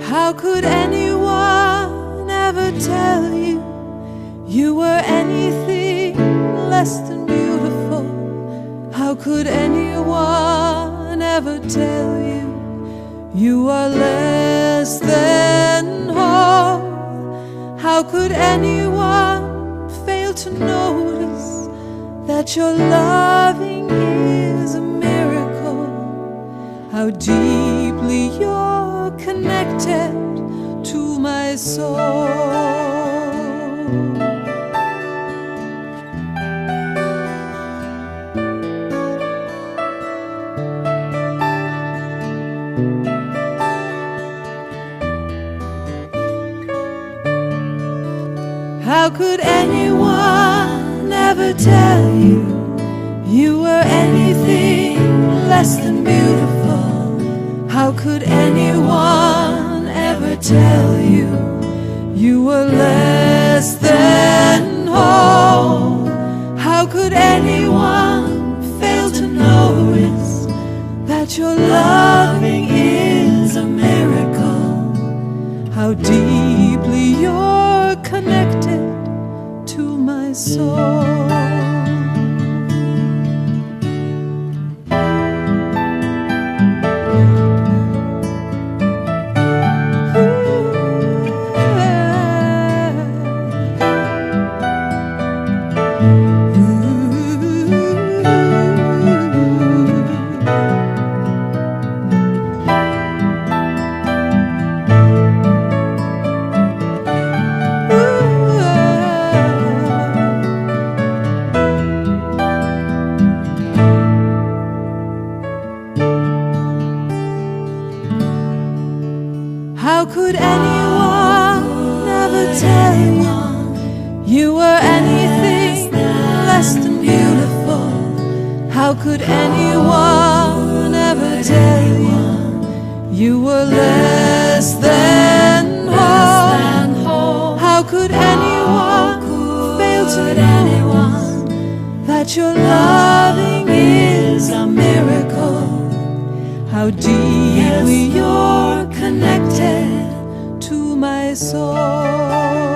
How could anyone ever tell you you were anything less than beautiful? How could anyone ever tell you you are less than whole? How could anyone fail to notice that your loving is a miracle? How deeply you're connected to my soul. How could anyone ever tell you you were anything less than beautiful? How could anyone ever tell you you were less than whole? How could anyone fail to notice that your loving is a miracle? How deeply you're connected to my soul. How could anyone ever tell you you were anything less than beautiful? How could anyone ever tell you you were less than whole? How could anyone fail to notice that your loving is a miracle? How deeply you're connected to my soul.